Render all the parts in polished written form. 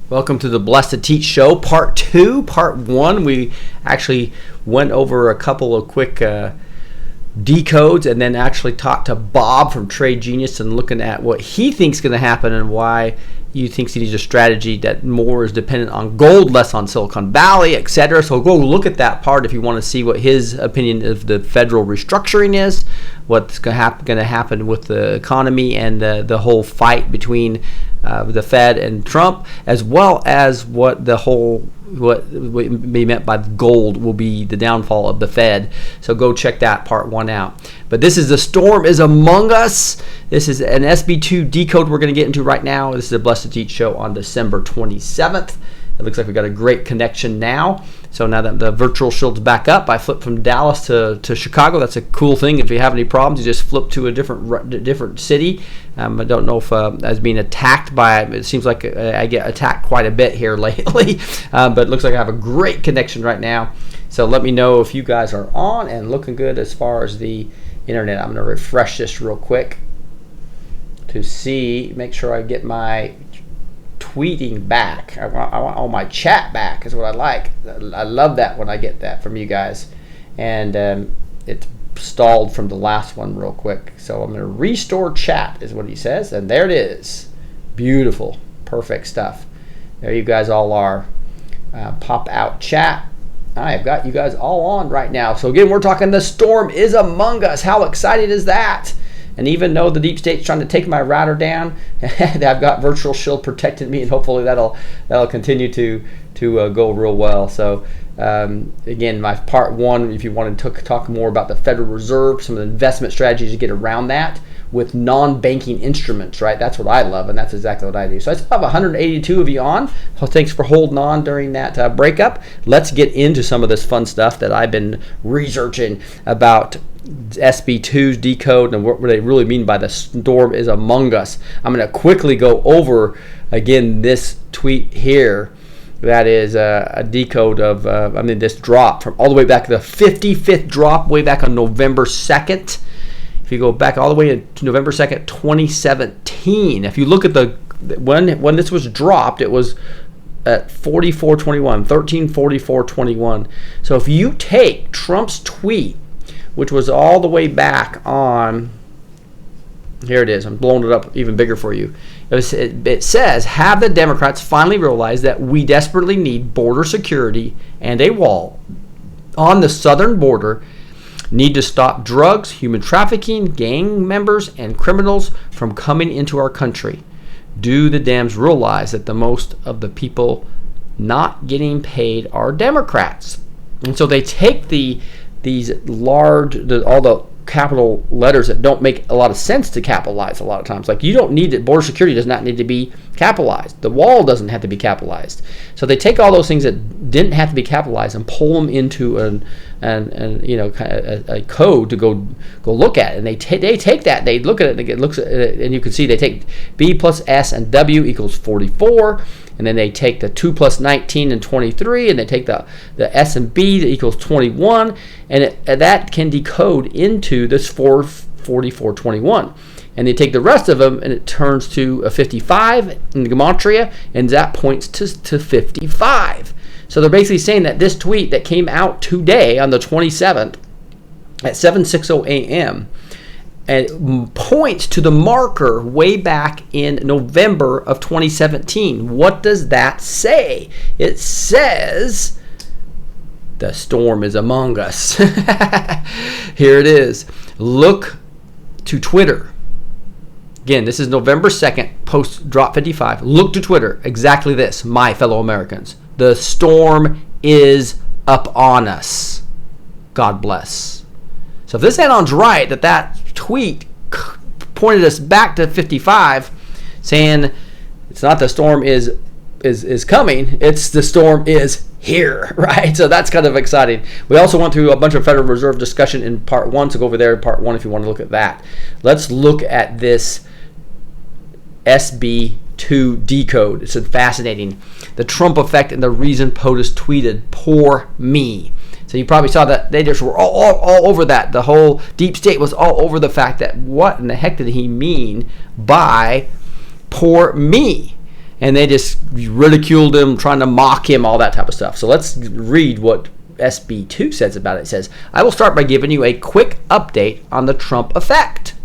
Welcome to the Blessed to Teach Show, Part 2. Part 1, we actually went over a couple of quick decodes and then actually talked to Bob from Trade Genius and looking at what he thinks is going to happen and why he thinks he needs a strategy that more is dependent on gold, less on Silicon Valley, etc. So go look at that part if you want to see what his opinion of the federal restructuring is, what's going to happen with the economy and the whole fight between the Fed and Trump, as well as what be meant by gold will be the downfall of the Fed. So go check that part 1 out. But this is The Storm is Among Us. This is an SB2 decode we're going to get into right now. This is a Blessed to Teach show on December 27th. It looks like we got a great connection now. So now that the virtual shield's back up, I flipped from Dallas to Chicago. That's a cool thing. If you have any problems, you just flip to a different city. I don't know if I was being attacked by it. It seems like I get attacked quite a bit here lately. But it looks like I have a great connection right now. So let me know if you guys are on and looking good as far as the internet. I'm going to refresh this real quick to see, make sure I get my tweeting back. I want all my chat back is what I like. I love that when I get that from you guys. And it's stalled from the last one real quick. So I'm going to restore chat is what he says. And there it is. Beautiful. Perfect stuff. There you guys all are. Pop out chat. I have got you guys all on right now. So again, we're talking The Storm is Among Us. How exciting is that? And even though the deep state's trying to take my router down, I've got Virtual Shield protecting me, and hopefully that'll continue to go real well. So again, my part 1, if you want to talk more about the Federal Reserve, some of the investment strategies to get around that with non-banking instruments, right? That's what I love, and that's exactly what I do. So I still have 182 of you on. So thanks for holding on during that breakup. Let's get into some of this fun stuff that I've been researching about SB2's decode and what they really mean by The Storm is Among Us. I'm going to quickly go over again this tweet here. That is a decode of this drop from all the way back to the 55th drop way back on November 2nd. If you go back all the way to November 2nd, 2017, if you look at when this was dropped, it was at 44.21, 13.44.21. So if you take Trump's tweet, which was all the way back on, here it is, I'm blowing it up even bigger for you. It says, have the Democrats finally realized that we desperately need border security and a wall on the southern border, need to stop drugs, human trafficking, gang members, and criminals from coming into our country. Do the Dems realize that the most of the people not getting paid are Democrats? And so they take these large, all the capital letters that don't make a lot of sense to capitalize a lot of times. Like, you don't need it. Border security does not need to be capitalized. The wall doesn't have to be capitalized. So they take all those things that didn't have to be capitalized and pull them into a code to go look at. And they take that, they look at it, and it looks at it, and you can see they take B plus S and W equals 44. And then they take the 2 plus 19 and 23, and they take the S and B that equals 21, and that can decode into this 4421. And they take the rest of them, and it turns to a 55 in the gematria, and that points to 55. So they're basically saying that this tweet that came out today on the 27th at 7:60 a.m., and points to the marker way back in November of 2017. What does that say? It says, the storm is among us. Here it is. Look to Twitter. Again, this is November 2nd, post drop 55. Look to Twitter. Exactly this, my fellow Americans. The storm is up on us. God bless. So if this sounds right, that tweet pointed us back to 55, saying it's not the storm is coming, it's the storm is here, right? So that's kind of exciting. We also went through a bunch of Federal Reserve discussion in part 1, so go over there in part 1 if you want to look at that. Let's look at this SB2 decode. It's fascinating. The Trump effect and the reason POTUS tweeted, "Poor me." So you probably saw that they just were all over that. The whole deep state was all over the fact that what in the heck did he mean by poor me? and they just ridiculed him, trying to mock him, all that type of stuff. So let's read what SB2 says about it. It says, I will start by giving you a quick update on the Trump effect.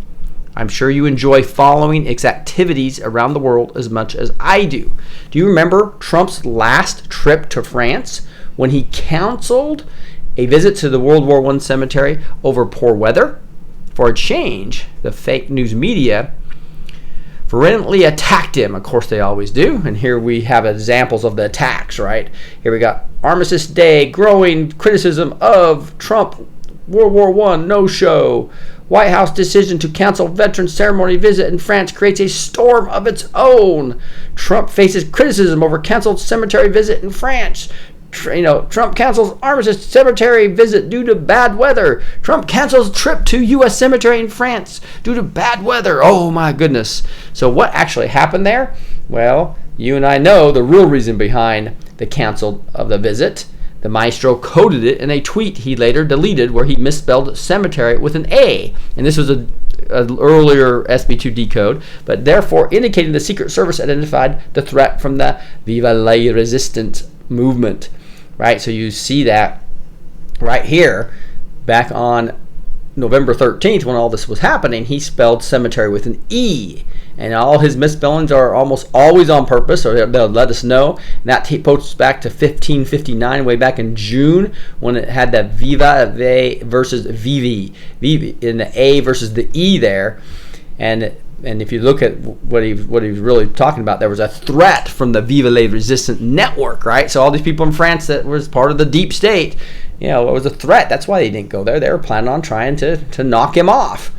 I'm sure you enjoy following its activities around the world as much as I do. Do you remember Trump's last trip to France when he canceled a visit to the World War I cemetery over poor weather? For a change, the fake news media virulently attacked him. Of course, they always do. And here we have examples of the attacks, right? Here we got Armistice Day, growing criticism of Trump World War I no-show. White House decision to cancel veteran ceremony visit in France creates a storm of its own. Trump faces criticism over canceled cemetery visit in France. Trump cancels Armistice cemetery visit due to bad weather. Trump cancels trip to U.S. cemetery in France due to bad weather. Oh my goodness. So what actually happened there? Well, you and I know the real reason behind the cancel of the visit. The maestro coded it in a tweet he later deleted where he misspelled cemetery with an A. And this was an earlier SB2 decode, but therefore indicating the Secret Service identified the threat from the Viva la Resistance movement. Right? So you see that right here, back on November 13th when all this was happening, he spelled cemetery with an E. And all his misspellings are almost always on purpose, so they'll let us know. And that posts back to 1559, way back in June, when it had that Viva versus Vivi, in the A versus the E there. And if you look at what he was really talking about, there was a threat from the Viva la Resistance network, right? So all these people in France that was part of the deep state, it was a threat. That's why they didn't go there. They were planning on trying to knock him off.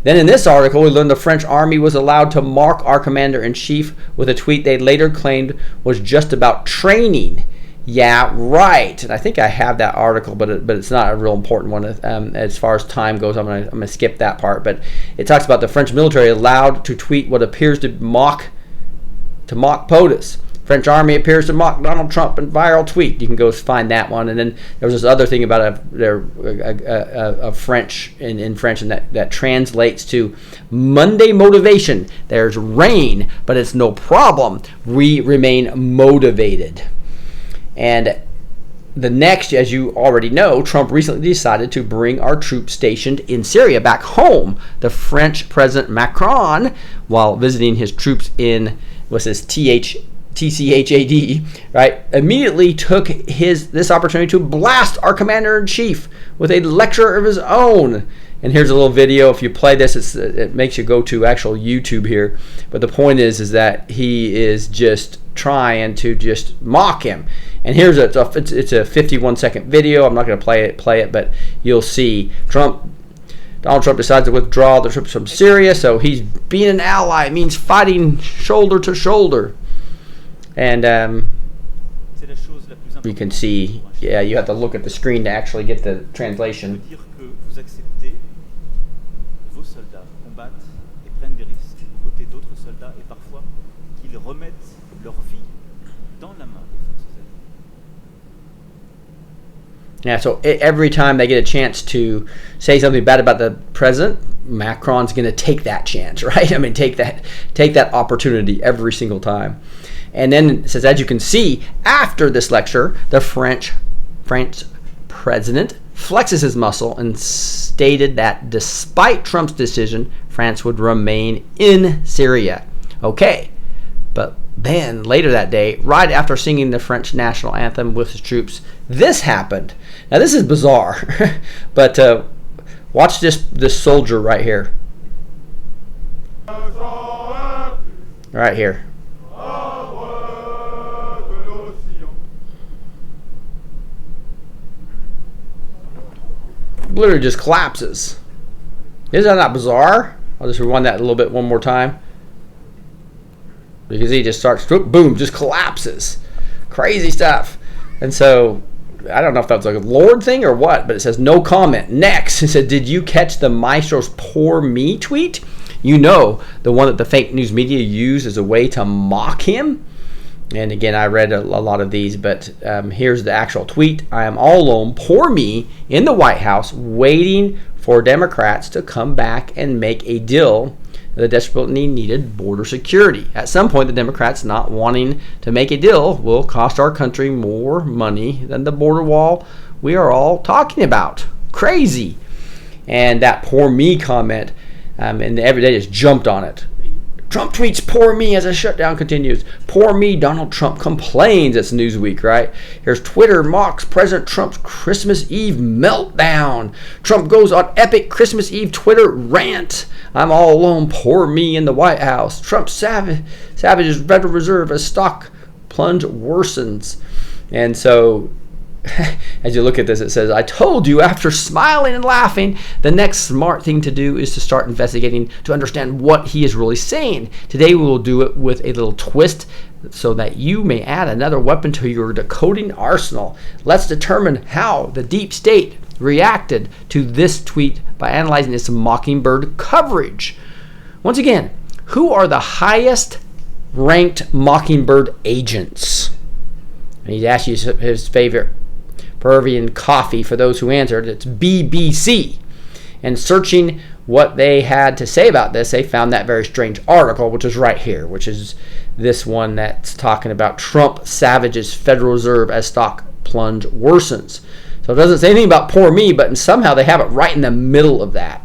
Then in this article, we learned the French army was allowed to mark our commander-in-chief with a tweet they later claimed was just about training. Yeah, right. And I think I have that article, but it's not a real important one as far as time goes. I'm gonna skip that part. But it talks about the French military allowed to tweet what appears to mock POTUS. French army appears to mock Donald Trump in viral tweet. You can go find that one. And then there was this other thing about a French in French, and that translates to Monday motivation. There's rain, but it's no problem. We remain motivated. And the next, as you already know, Trump recently decided to bring our troops stationed in Syria back home. The French President Macron, while visiting his troops in TCHAD, right, immediately took this opportunity to blast our commander-in-chief with a lecture of his own. And here's a little video. If you play this, it makes you go to actual YouTube here. But the point is that he is just trying to just mock him. And here's it's a 51-second video. I'm not going to play it, but you'll see Donald Trump decides to withdraw the troops from Syria. So he's being an ally. It means fighting shoulder to shoulder. And you can see, yeah, you have to look at the screen to actually get the translation. Yeah, so every time they get a chance to say something bad about the president, Macron's going to take that chance, right? I mean, take that opportunity every single time. And then it says, as you can see, after this lecture, the French president flexes his muscle and stated that despite Trump's decision, France would remain in Syria. Okay, but then later that day, right after singing the French national anthem with his troops, this happened. Now this is bizarre, but watch this soldier right here. Right here. Literally just collapses. Is that not bizarre? I'll just rewind that a little bit one more time. Because he just starts, boom, just collapses. Crazy stuff. And so, I don't know if that's like a Lord thing or what, but it says no comment. Next, it said, did you catch the maestro's poor me tweet? You know, the one that the fake news media used as a way to mock him. And again, I read a lot of these, but here's the actual tweet. I am all alone, poor me, in the White House, waiting for Democrats to come back and make a deal. the desperately needed border security. At some point, the Democrats not wanting to make a deal will cost our country more money than the border wall we are all talking about. Crazy. And that poor me comment, and every day just jumped on it. Trump tweets, poor me, as the shutdown continues. Poor me, Donald Trump complains. It's Newsweek, right? Here's Twitter mocks President Trump's Christmas Eve meltdown. Trump goes on epic Christmas Eve Twitter rant. I'm all alone, poor me in the White House. Trump savages Federal Reserve as stock plunge worsens. And so, as you look at this, it says, I told you, after smiling and laughing, the next smart thing to do is to start investigating to understand what he is really saying. Today we will do it with a little twist so that you may add another weapon to your decoding arsenal. Let's determine how the deep state reacted to this tweet by analyzing its mockingbird coverage. Once again, who are the highest ranked mockingbird agents? And he's asked you his favorite Peruvian coffee. For those who answered, it's BBC. And searching what they had to say about this, they found that very strange article, which is right here, which is this one that's talking about Trump savages Federal Reserve as stock plunge worsens. So it doesn't say anything about poor me, but somehow they have it right in the middle of that.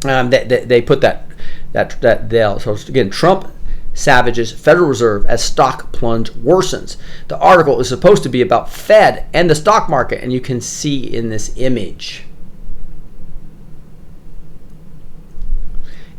They put that there. So again, Trump savages Federal Reserve as stock plunge worsens. The article is supposed to be about Fed and the stock market, and you can see in this image.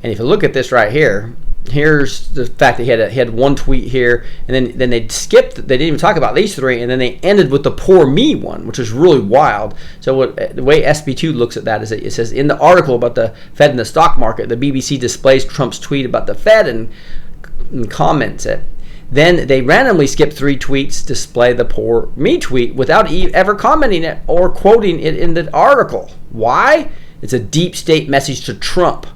And if you look at this right here, here's the fact that he had one tweet here, and then they skipped. They didn't even talk about these three, and then they ended with the poor me one, which is really wild. So the way SB2 looks at that is it says in the article about the Fed and the stock market, the BBC displays Trump's tweet about the Fed and comments it. Then they randomly skip 3 tweets, display the poor me tweet without ever commenting it or quoting it in the article. Why? It's a deep state message to Trump.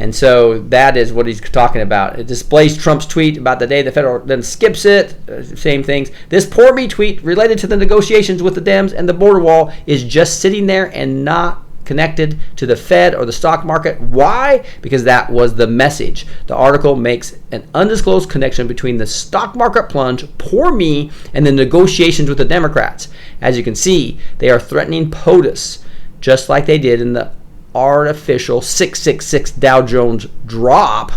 And so that is what he's talking about. It displays Trump's tweet about the day the federal, then skips it, same things. This poor me tweet related to the negotiations with the Dems and the border wall is just sitting there and not connected to the Fed or the stock market. Why? Because that was the message. The article makes an undisclosed connection between the stock market plunge, poor me, and the negotiations with the Democrats. As you can see, they are threatening POTUS, just like they did in the artificial 666 Dow Jones drop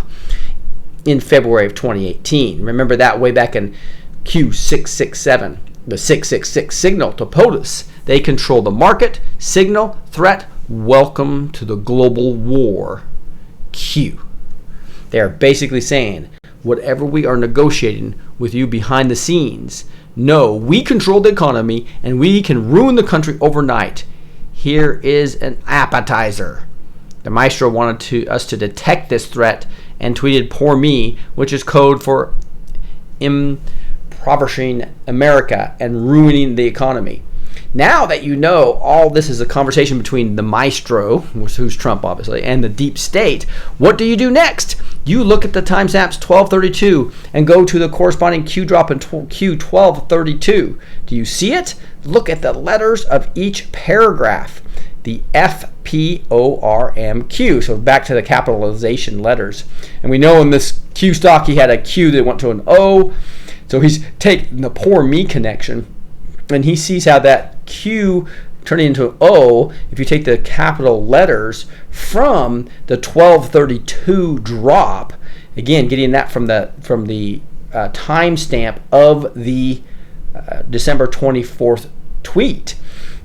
in February of 2018. Remember that way back in Q667, the 666 signal to POTUS. They control the market, signal, threat, welcome to the global war, Q. They are basically saying, whatever we are negotiating with you behind the scenes, no, we control the economy and we can ruin the country overnight. Here is an appetizer. The maestro wanted us to detect this threat and tweeted poor me, which is code for impoverishing America and ruining the economy. Now that you know all this is a conversation between the maestro, who's Trump obviously, and the deep state, what do you do next? You look at the timestamps 1232 and go to the corresponding Q drop in Q1232. Do you see it? Look at the letters of each paragraph. The FPORMQ. So back to the capitalization letters. And we know in this Q stock he had a Q that went to an O. So he's taking the poor me connection, and he sees how that Q turning into an O, if you take the capital letters from the 1232 drop, again getting that from the timestamp of the December 24th tweet,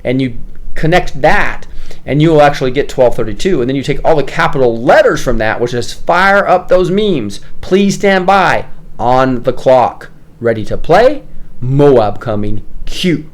and you connect that, and you will actually get 1232. And then you take all the capital letters from that, which is fire up those memes. Please stand by, on the clock, ready to play, Moab coming, Q.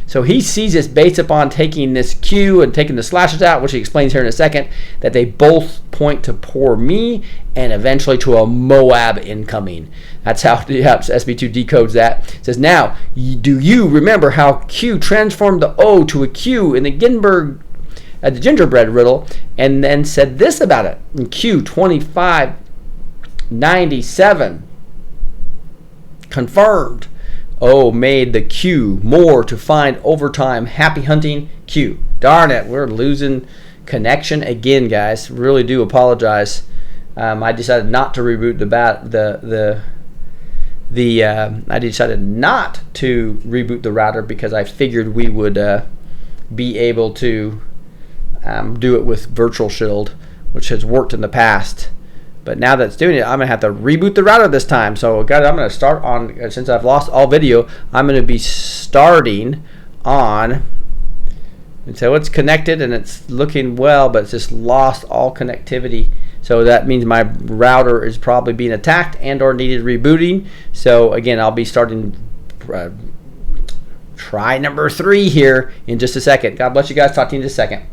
So he sees this based upon taking this Q and taking the slashes out, which he explains here in a second, that they both point to poor me and eventually to a Moab incoming. That's how SB2 decodes that. It says, now, do you remember how Q transformed the O to a Q in the the gingerbread riddle, and then said this about it in Q2597? Confirmed. O made the Q more to find overtime. Happy hunting, Q. Darn it, we're losing connection again, guys. Really do apologize. I decided not to reboot I decided not to reboot the router because I figured we would be able to do it with Virtual Shield, which has worked in the past. But now that it's doing it, I'm going to have to reboot the router this time. So guys, I'm going to start on, since I've lost all video, I'm going to be starting on, and so it's connected and it's looking well, but it's just lost all connectivity. So that means my router is probably being attacked and or needed rebooting. So again, I'll be starting try number 3 here in just a second. God bless you guys. Talk to you in just a second.